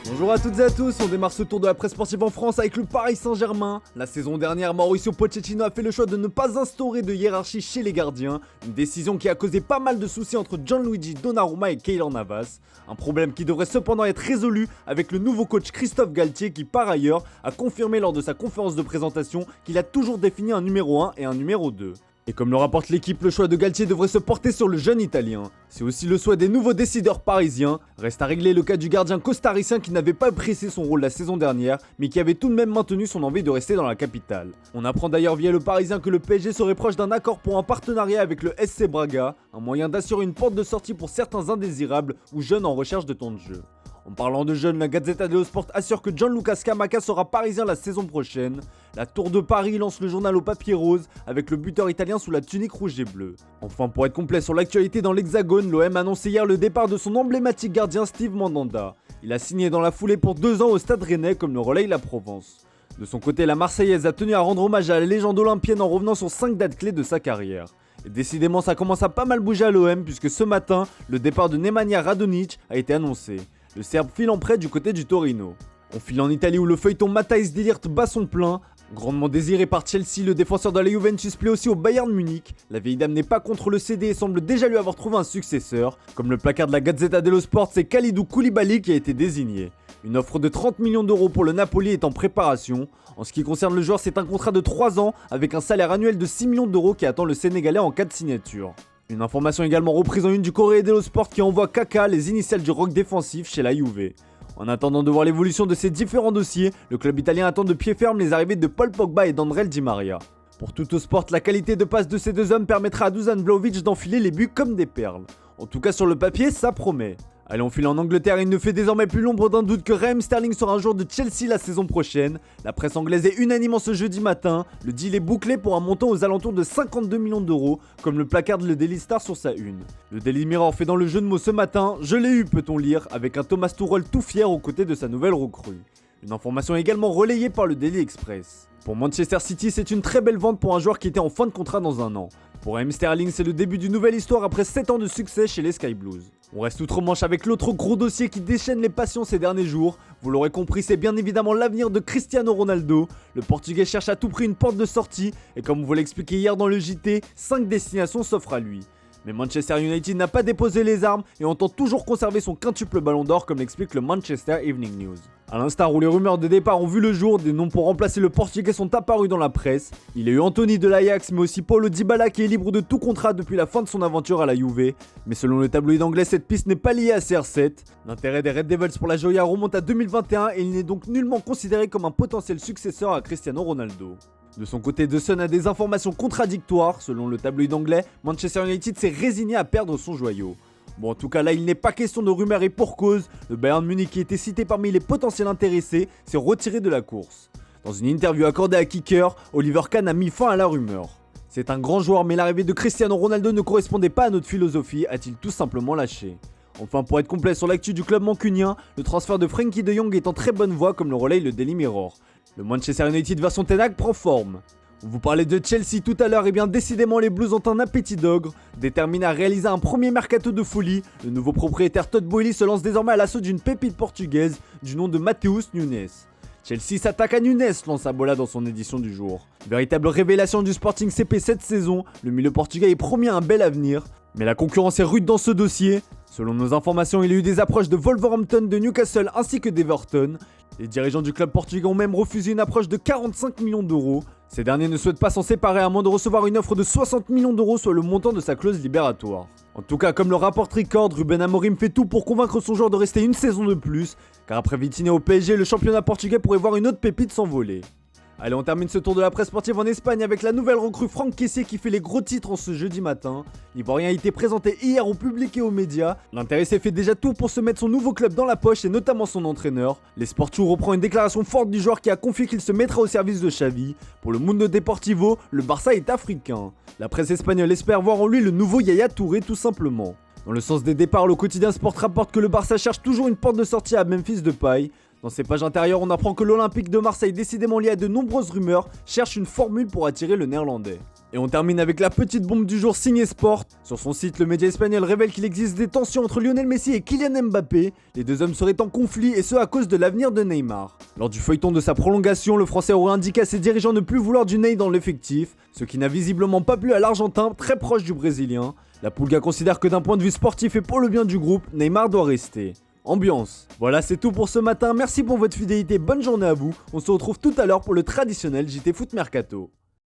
Bonjour à toutes et à tous, on démarre ce tour de la presse sportive en France avec le Paris Saint-Germain. La saison dernière, Mauricio Pochettino a fait le choix de ne pas instaurer de hiérarchie chez les gardiens, une décision qui a causé pas mal de soucis entre Gianluigi Donnarumma et Keylor Navas. Un problème qui devrait cependant être résolu avec le nouveau coach Christophe Galtier qui par ailleurs a confirmé lors de sa conférence de présentation qu'il a toujours défini un numéro 1 et un numéro 2. Et comme le rapporte l'équipe, le choix de Galtier devrait se porter sur le jeune italien. C'est aussi le souhait des nouveaux décideurs parisiens. Reste à régler le cas du gardien costaricien qui n'avait pas pressé son rôle la saison dernière, mais qui avait tout de même maintenu son envie de rester dans la capitale. On apprend d'ailleurs via le Parisien que le PSG serait proche d'un accord pour un partenariat avec le SC Braga, un moyen d'assurer une porte de sortie pour certains indésirables ou jeunes en recherche de temps de jeu. En parlant de jeunes, la Gazzetta dello Sport assure que Gianluca Scamacca sera parisien la saison prochaine. La Tour de Paris lance le journal au papier rose avec le buteur italien sous la tunique rouge et bleue. Enfin, pour être complet sur l'actualité dans l'Hexagone, l'OM a annoncé hier le départ de son emblématique gardien Steve Mandanda. Il a signé dans la foulée pour 2 ans au Stade Rennais comme le relaye la Provence. De son côté, la Marseillaise a tenu à rendre hommage à la légende olympienne en revenant sur 5 dates clés de sa carrière. Et décidément, ça commence à pas mal bouger à l'OM puisque ce matin, le départ de Nemanja Radonjic a été annoncé. Le Serbe file en prêt du côté du Torino. On file en Italie où le feuilleton Matthijs de Ligt bat son plein. Grandement désiré par Chelsea, le défenseur de la Juventus plaît aussi au Bayern Munich. La vieille dame n'est pas contre le CD et semble déjà lui avoir trouvé un successeur. Comme le placard de la Gazzetta dello Sport, c'est Kalidou Koulibaly qui a été désigné. Une offre de 30 millions d'euros pour le Napoli est en préparation. En ce qui concerne le joueur, c'est un contrat de 3 ans avec un salaire annuel de 6 millions d'euros qui attend le Sénégalais en cas de signature. Une information également reprise en une du Corriere dello Sport qui envoie Kaka, les initiales du rock défensif, chez la Juve. En attendant de voir l'évolution de ces différents dossiers, le club italien attend de pied ferme les arrivées de Paul Pogba et d'André Di Maria. Pour Tutto Sport, la qualité de passe de ces deux hommes permettra à Dusan Vlahovic d'enfiler les buts comme des perles. En tout cas sur le papier, ça promet. Allez, on file en Angleterre et il ne fait désormais plus l'ombre d'un doute que Raheem Sterling sera un joueur de Chelsea la saison prochaine. La presse anglaise est unanime en ce jeudi matin. Le deal est bouclé pour un montant aux alentours de 52 millions d'euros, comme le placarde le Daily Star sur sa une. Le Daily Mirror fait dans le jeu de mots ce matin, je l'ai eu peut-on lire, avec un Thomas Tuchel tout fier aux côtés de sa nouvelle recrue. Une information également relayée par le Daily Express. Pour Manchester City, c'est une très belle vente pour un joueur qui était en fin de contrat dans un an. Pour Raheem Sterling, c'est le début d'une nouvelle histoire après 7 ans de succès chez les Sky Blues. On reste outre-Manche avec l'autre gros dossier qui déchaîne les passions ces derniers jours. Vous l'aurez compris, c'est bien évidemment l'avenir de Cristiano Ronaldo. Le Portugais cherche à tout prix une porte de sortie et comme vous l'expliqué hier dans le JT, 5 destinations s'offrent à lui. Mais Manchester United n'a pas déposé les armes et entend toujours conserver son quintuple ballon d'or comme l'explique le Manchester Evening News. A l'instar où les rumeurs de départ ont vu le jour, des noms pour remplacer le Portugais sont apparus dans la presse. Il y a eu Anthony de l'Ajax mais aussi Paulo Dybala qui est libre de tout contrat depuis la fin de son aventure à la Juve. Mais selon le tabloïd anglais, cette piste n'est pas liée à CR7. L'intérêt des Red Devils pour la Joya remonte à 2021 et il n'est donc nullement considéré comme un potentiel successeur à Cristiano Ronaldo. De son côté, The Sun a des informations contradictoires. Selon le tabloïd anglais, Manchester United s'est résigné à perdre son joyau. Bon, en tout cas, là, il n'est pas question de rumeurs et pour cause. Le Bayern Munich, qui était cité parmi les potentiels intéressés, s'est retiré de la course. Dans une interview accordée à Kicker, Oliver Kahn a mis fin à la rumeur. C'est un grand joueur, mais l'arrivée de Cristiano Ronaldo ne correspondait pas à notre philosophie, a-t-il tout simplement lâché. Enfin, pour être complet sur l'actu du club mancunien, le transfert de Frenkie de Jong est en très bonne voie comme le relaye le Daily Mirror. Le Manchester United version Ten Hag prend forme. On vous parlait de Chelsea tout à l'heure, et bien décidément les Blues ont un appétit d'ogre. Déterminé à réaliser un premier mercato de folie, le nouveau propriétaire Todd Boehly se lance désormais à l'assaut d'une pépite portugaise du nom de Matheus Nunes. Chelsea s'attaque à Nunes, lance Abola dans son édition du jour. Véritable révélation du Sporting CP cette saison, le milieu portugais est promis à un bel avenir. Mais la concurrence est rude dans ce dossier. Selon nos informations, il y a eu des approches de Wolverhampton, de Newcastle ainsi que d'Everton. Les dirigeants du club portugais ont même refusé une approche de 45 millions d'euros. Ces derniers ne souhaitent pas s'en séparer à moins de recevoir une offre de 60 millions d'euros, soit le montant de sa clause libératoire. En tout cas, comme le rapporte Record, Ruben Amorim fait tout pour convaincre son joueur de rester une saison de plus, car après Vitinha au PSG, le championnat portugais pourrait voir une autre pépite s'envoler. Allez, on termine ce tour de la presse sportive en Espagne avec la nouvelle recrue Franck Kessié qui fait les gros titres en ce jeudi matin. L'Ivoirien a été présenté hier au public et aux médias. L'intéressé fait déjà tout pour se mettre son nouveau club dans la poche et notamment son entraîneur. L'Esportiu reprend une déclaration forte du joueur qui a confié qu'il se mettra au service de Xavi. Pour le Mundo Deportivo, le Barça est africain. La presse espagnole espère voir en lui le nouveau Yaya Touré tout simplement. Dans le sens des départs, le quotidien Sport rapporte que le Barça cherche toujours une porte de sortie à Memphis Depay. Dans ses pages intérieures, on apprend que l'Olympique de Marseille, décidément lié à de nombreuses rumeurs, cherche une formule pour attirer le néerlandais. Et on termine avec la petite bombe du jour signée Sport. Sur son site, le média espagnol révèle qu'il existe des tensions entre Lionel Messi et Kylian Mbappé. Les deux hommes seraient en conflit et ce à cause de l'avenir de Neymar. Lors du feuilleton de sa prolongation, le Français aurait indiqué à ses dirigeants ne plus vouloir du Ney dans l'effectif, ce qui n'a visiblement pas plu à l'Argentin, très proche du Brésilien. La Pulga considère que d'un point de vue sportif et pour le bien du groupe, Neymar doit rester. Ambiance. Voilà, c'est tout pour ce matin. Merci pour votre fidélité. Bonne journée à vous. On se retrouve tout à l'heure pour le traditionnel JT Foot Mercato.